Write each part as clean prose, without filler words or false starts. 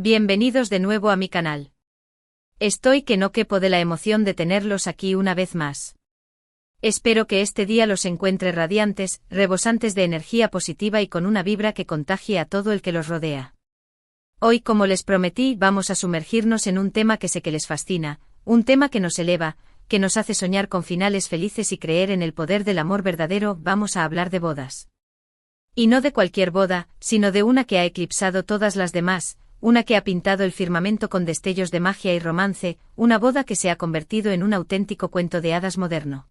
Bienvenidos de nuevo a mi canal. Estoy que no quepo de la emoción de tenerlos aquí una vez más. Espero que este día los encuentre radiantes, rebosantes de energía positiva y con una vibra que contagie a todo el que los rodea. Hoy, como les prometí, vamos a sumergirnos en un tema que sé que les fascina, un tema que nos eleva, que nos hace soñar con finales felices y creer en el poder del amor verdadero. Vamos a hablar de bodas. Y no de cualquier boda, sino de una que ha eclipsado todas las demás, una que ha pintado el firmamento con destellos de magia y romance, una boda que se ha convertido en un auténtico cuento de hadas moderno.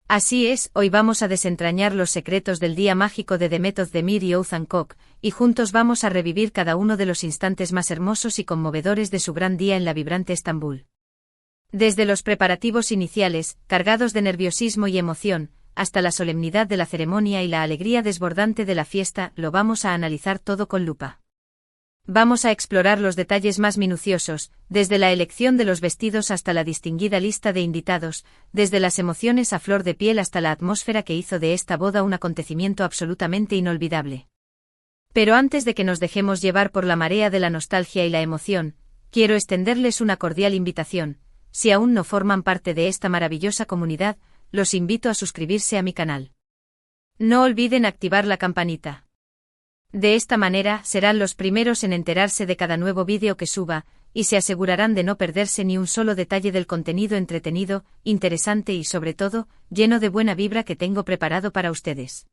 Así es, hoy vamos a desentrañar los secretos del día mágico de Demet Özdemir y Oğuzhan Koç, y juntos vamos a revivir cada uno de los instantes más hermosos y conmovedores de su gran día en la vibrante Estambul. Desde los preparativos iniciales, cargados de nerviosismo y emoción, hasta la solemnidad de la ceremonia y la alegría desbordante de la fiesta, lo vamos a analizar todo con lupa. Vamos a explorar los detalles más minuciosos, desde la elección de los vestidos hasta la distinguida lista de invitados, desde las emociones a flor de piel hasta la atmósfera que hizo de esta boda un acontecimiento absolutamente inolvidable. Pero antes de que nos dejemos llevar por la marea de la nostalgia y la emoción, quiero extenderles una cordial invitación. Si aún no forman parte de esta maravillosa comunidad, los invito a suscribirse a mi canal. No olviden activar la campanita. De esta manera serán los primeros en enterarse de cada nuevo vídeo que suba, y se asegurarán de no perderse ni un solo detalle del contenido entretenido, interesante y sobre todo, lleno de buena vibra que tengo preparado para ustedes.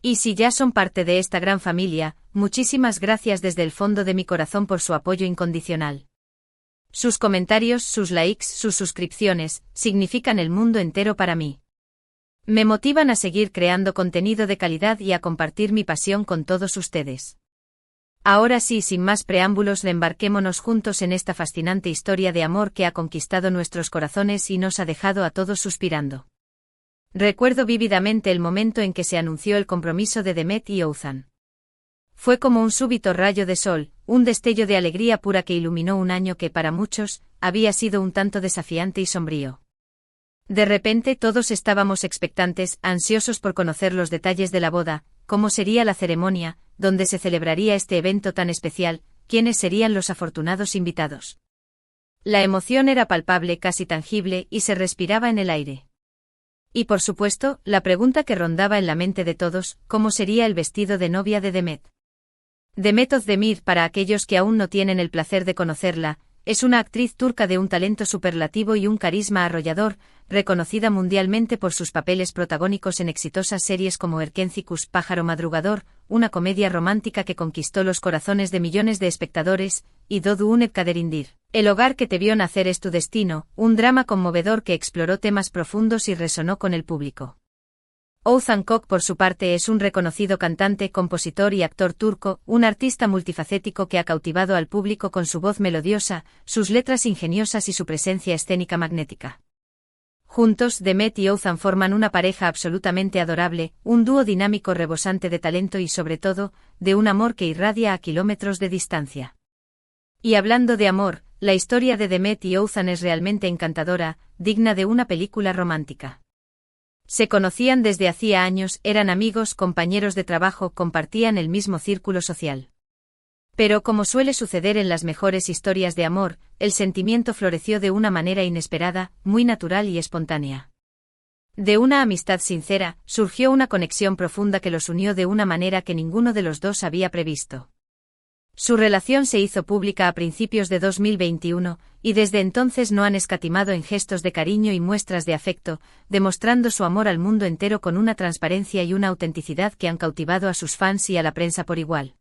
Y si ya son parte de esta gran familia, muchísimas gracias desde el fondo de mi corazón por su apoyo incondicional. Sus comentarios, sus likes, sus suscripciones, significan el mundo entero para mí. Me motivan a seguir creando contenido de calidad y a compartir mi pasión con todos ustedes. Ahora sí, sin más preámbulos, embarquémonos juntos en esta fascinante historia de amor que ha conquistado nuestros corazones y nos ha dejado a todos suspirando. Recuerdo vívidamente el momento en que se anunció el compromiso de Demet y Oğuzhan. Fue como un súbito rayo de sol, un destello de alegría pura que iluminó un año que para muchos había sido un tanto desafiante y sombrío. De repente todos estábamos expectantes, ansiosos por conocer los detalles de la boda, cómo sería la ceremonia, dónde se celebraría este evento tan especial, quiénes serían los afortunados invitados. La emoción era palpable, casi tangible, y se respiraba en el aire. Y por supuesto, la pregunta que rondaba en la mente de todos, ¿cómo sería el vestido de novia de Demet? Demet Özdemir, para aquellos que aún no tienen el placer de conocerla, es una actriz turca de un talento superlativo y un carisma arrollador, reconocida mundialmente por sus papeles protagónicos en exitosas series como Erkenci Pájaro Madrugador, una comedia romántica que conquistó los corazones de millones de espectadores, y Doğduğun Kaderindir, El hogar que te vio nacer es tu destino, un drama conmovedor que exploró temas profundos y resonó con el público. Oğuzhan Koç, por su parte, es un reconocido cantante, compositor y actor turco, un artista multifacético que ha cautivado al público con su voz melodiosa, sus letras ingeniosas y su presencia escénica magnética. Juntos, Demet y Oğuzhan forman una pareja absolutamente adorable, un dúo dinámico rebosante de talento y sobre todo, de un amor que irradia a kilómetros de distancia. Y hablando de amor, la historia de Demet y Oğuzhan es realmente encantadora, digna de una película romántica. Se conocían desde hacía años, eran amigos, compañeros de trabajo, compartían el mismo círculo social. Pero como suele suceder en las mejores historias de amor, el sentimiento floreció de una manera inesperada, muy natural y espontánea. De una amistad sincera, surgió una conexión profunda que los unió de una manera que ninguno de los dos había previsto. Su relación se hizo pública a principios de 2021, y desde entonces no han escatimado en gestos de cariño y muestras de afecto, demostrando su amor al mundo entero con una transparencia y una autenticidad que han cautivado a sus fans y a la prensa por igual.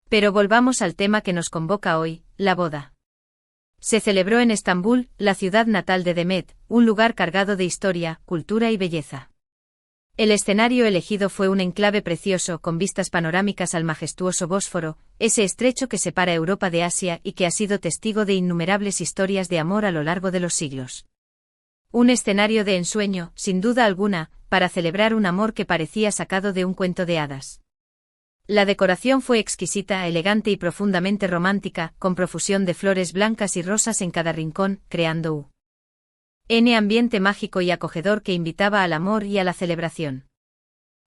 Pero volvamos al tema que nos convoca hoy, la boda. Se celebró en Estambul, la ciudad natal de Demet, un lugar cargado de historia, cultura y belleza. El escenario elegido fue un enclave precioso con vistas panorámicas al majestuoso Bósforo, ese estrecho que separa Europa de Asia y que ha sido testigo de innumerables historias de amor a lo largo de los siglos. Un escenario de ensueño, sin duda alguna, para celebrar un amor que parecía sacado de un cuento de hadas. La decoración fue exquisita, elegante y profundamente romántica, con profusión de flores blancas y rosas en cada rincón, creando un ambiente mágico y acogedor que invitaba al amor y a la celebración.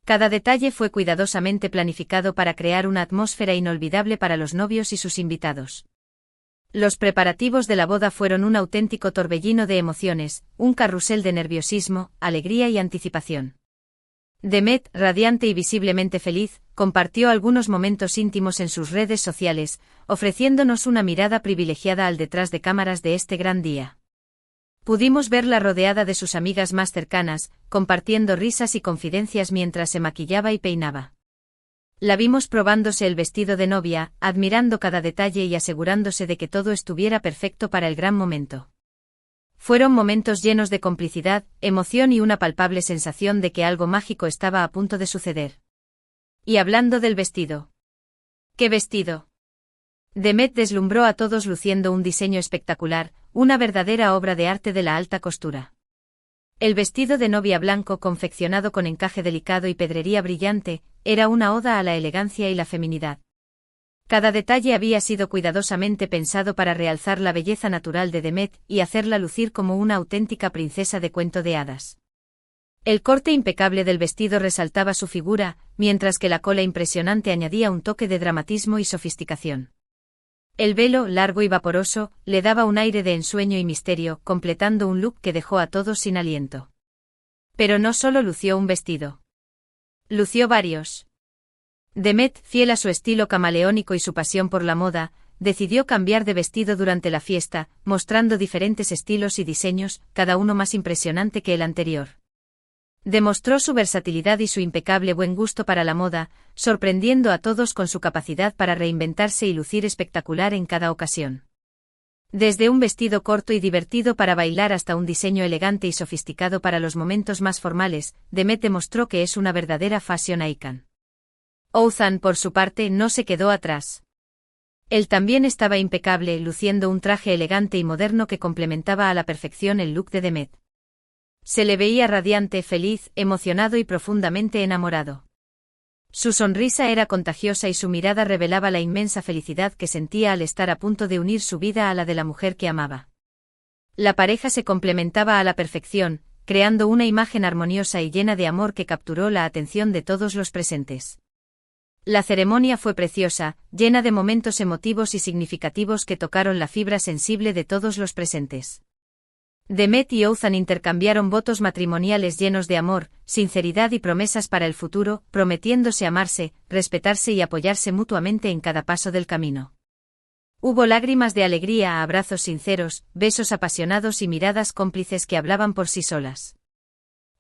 Cada detalle fue cuidadosamente planificado para crear una atmósfera inolvidable para los novios y sus invitados. Los preparativos de la boda fueron un auténtico torbellino de emociones, un carrusel de nerviosismo, alegría y anticipación. Demet, radiante y visiblemente feliz, compartió algunos momentos íntimos en sus redes sociales, ofreciéndonos una mirada privilegiada al detrás de cámaras de este gran día. Pudimos verla rodeada de sus amigas más cercanas, compartiendo risas y confidencias mientras se maquillaba y peinaba. La vimos probándose el vestido de novia, admirando cada detalle y asegurándose de que todo estuviera perfecto para el gran momento. Fueron momentos llenos de complicidad, emoción y una palpable sensación de que algo mágico estaba a punto de suceder. Y hablando del vestido. ¿Qué vestido? Demet deslumbró a todos luciendo un diseño espectacular, una verdadera obra de arte de la alta costura. El vestido de novia blanco confeccionado con encaje delicado y pedrería brillante, era una oda a la elegancia y la feminidad. Cada detalle había sido cuidadosamente pensado para realzar la belleza natural de Demet y hacerla lucir como una auténtica princesa de cuento de hadas. El corte impecable del vestido resaltaba su figura, mientras que la cola impresionante añadía un toque de dramatismo y sofisticación. El velo, largo y vaporoso, le daba un aire de ensueño y misterio, completando un look que dejó a todos sin aliento. Pero no solo lució un vestido. Lució varios. Demet, fiel a su estilo camaleónico y su pasión por la moda, decidió cambiar de vestido durante la fiesta, mostrando diferentes estilos y diseños, cada uno más impresionante que el anterior. Demostró su versatilidad y su impecable buen gusto para la moda, sorprendiendo a todos con su capacidad para reinventarse y lucir espectacular en cada ocasión. Desde un vestido corto y divertido para bailar hasta un diseño elegante y sofisticado para los momentos más formales, Demet demostró que es una verdadera fashion icon. Ouzhan, por su parte, no se quedó atrás. Él también estaba impecable, luciendo un traje elegante y moderno que complementaba a la perfección el look de Demet. Se le veía radiante, feliz, emocionado y profundamente enamorado. Su sonrisa era contagiosa y su mirada revelaba la inmensa felicidad que sentía al estar a punto de unir su vida a la de la mujer que amaba. La pareja se complementaba a la perfección, creando una imagen armoniosa y llena de amor que capturó la atención de todos los presentes. La ceremonia fue preciosa, llena de momentos emotivos y significativos que tocaron la fibra sensible de todos los presentes. Demet y Ouzhan intercambiaron votos matrimoniales llenos de amor, sinceridad y promesas para el futuro, prometiéndose amarse, respetarse y apoyarse mutuamente en cada paso del camino. Hubo lágrimas de alegría, abrazos sinceros, besos apasionados y miradas cómplices que hablaban por sí solas.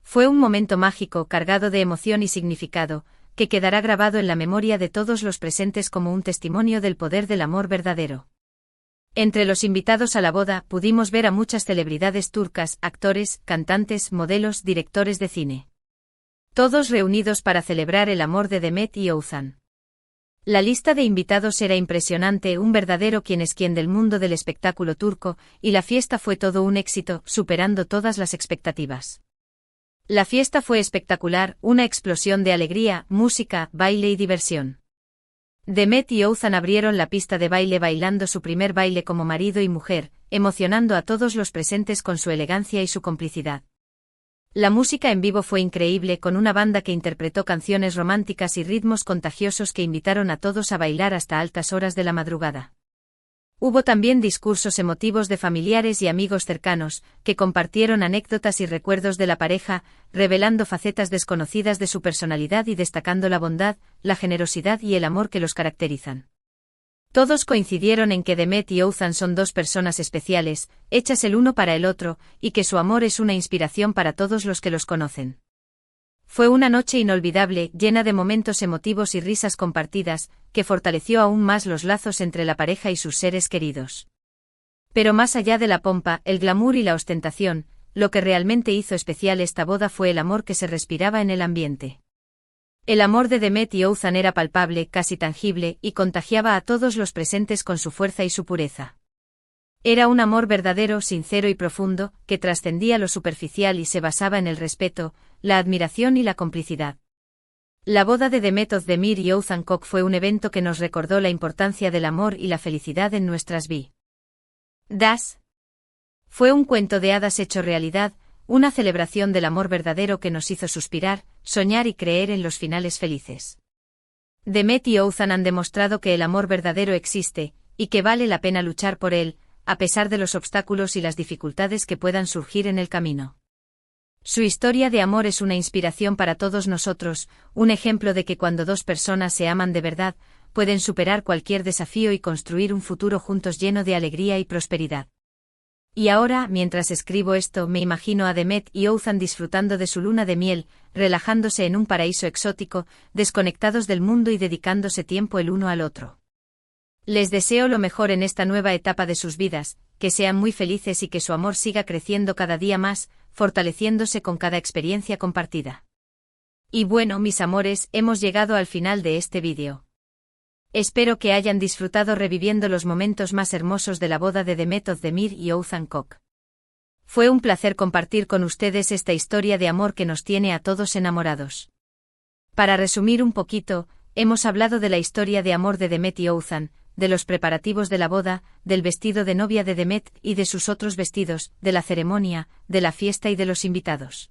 Fue un momento mágico, cargado de emoción y significado, que quedará grabado en la memoria de todos los presentes como un testimonio del poder del amor verdadero. Entre los invitados a la boda pudimos ver a muchas celebridades turcas, actores, cantantes, modelos, directores de cine. Todos reunidos para celebrar el amor de Demet y Ouzhan. La lista de invitados era impresionante, un verdadero quién es quién del mundo del espectáculo turco, y la fiesta fue todo un éxito, superando todas las expectativas. La fiesta fue espectacular, una explosión de alegría, música, baile y diversión. Demet y Ouzhan abrieron la pista de baile bailando su primer baile como marido y mujer, emocionando a todos los presentes con su elegancia y su complicidad. La música en vivo fue increíble, con una banda que interpretó canciones románticas y ritmos contagiosos que invitaron a todos a bailar hasta altas horas de la madrugada. Hubo también discursos emotivos de familiares y amigos cercanos, que compartieron anécdotas y recuerdos de la pareja, revelando facetas desconocidas de su personalidad y destacando la bondad, la generosidad y el amor que los caracterizan. Todos coincidieron en que Demet y Ouzhan son dos personas especiales, hechas el uno para el otro, y que su amor es una inspiración para todos los que los conocen. Fue una noche inolvidable, llena de momentos emotivos y risas compartidas, que fortaleció aún más los lazos entre la pareja y sus seres queridos. Pero más allá de la pompa, el glamour y la ostentación, lo que realmente hizo especial esta boda fue el amor que se respiraba en el ambiente. El amor de Demet y Ouzhan era palpable, casi tangible, y contagiaba a todos los presentes con su fuerza y su pureza. Era un amor verdadero, sincero y profundo, que trascendía lo superficial y se basaba en el respeto, la admiración y la complicidad. La boda de Demet Özdemir y Oğuzhan Koç fue un evento que nos recordó la importancia del amor y la felicidad en nuestras vidas. Fue un cuento de hadas hecho realidad, una celebración del amor verdadero que nos hizo suspirar, soñar y creer en los finales felices. Demet y Ouzhan han demostrado que el amor verdadero existe, y que vale la pena luchar por él, a pesar de los obstáculos y las dificultades que puedan surgir en el camino. Su historia de amor es una inspiración para todos nosotros, un ejemplo de que cuando dos personas se aman de verdad, pueden superar cualquier desafío y construir un futuro juntos lleno de alegría y prosperidad. Y ahora, mientras escribo esto, me imagino a Demet y Ouzhan disfrutando de su luna de miel, relajándose en un paraíso exótico, desconectados del mundo y dedicándose tiempo el uno al otro. Les deseo lo mejor en esta nueva etapa de sus vidas, que sean muy felices y que su amor siga creciendo cada día más, fortaleciéndose con cada experiencia compartida. Y bueno, mis amores, hemos llegado al final de este vídeo. Espero que hayan disfrutado reviviendo los momentos más hermosos de la boda de Demet Özdemir y Oğuzhan Koç. Fue un placer compartir con ustedes esta historia de amor que nos tiene a todos enamorados. Para resumir un poquito, hemos hablado de la historia de amor de Demet y Oğuzhan, de los preparativos de la boda, del vestido de novia de Demet y de sus otros vestidos, de la ceremonia, de la fiesta y de los invitados.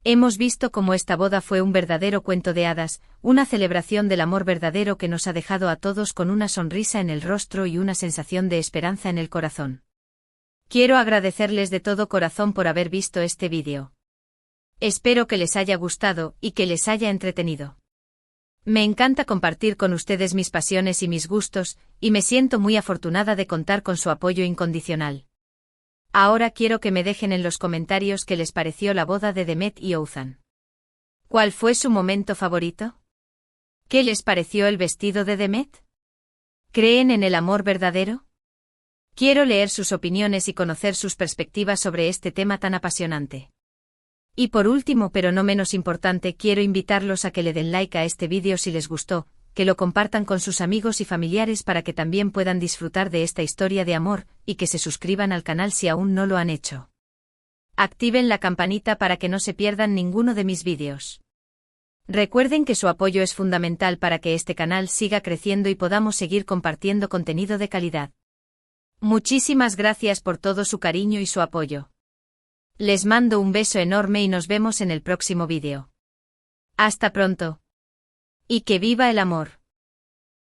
Hemos visto cómo esta boda fue un verdadero cuento de hadas, una celebración del amor verdadero que nos ha dejado a todos con una sonrisa en el rostro y una sensación de esperanza en el corazón. Quiero agradecerles de todo corazón por haber visto este vídeo. Espero que les haya gustado y que les haya entretenido. Me encanta compartir con ustedes mis pasiones y mis gustos, y me siento muy afortunada de contar con su apoyo incondicional. Ahora quiero que me dejen en los comentarios qué les pareció la boda de Demet y Oğuzhan. ¿Cuál fue su momento favorito? ¿Qué les pareció el vestido de Demet? ¿Creen en el amor verdadero? Quiero leer sus opiniones y conocer sus perspectivas sobre este tema tan apasionante. Y por último, pero no menos importante, quiero invitarlos a que le den like a este vídeo si les gustó, que lo compartan con sus amigos y familiares para que también puedan disfrutar de esta historia de amor, y que se suscriban al canal si aún no lo han hecho. Activen la campanita para que no se pierdan ninguno de mis vídeos. Recuerden que su apoyo es fundamental para que este canal siga creciendo y podamos seguir compartiendo contenido de calidad. Muchísimas gracias por todo su cariño y su apoyo. Les mando un beso enorme y nos vemos en el próximo vídeo. Hasta pronto. Y que viva el amor.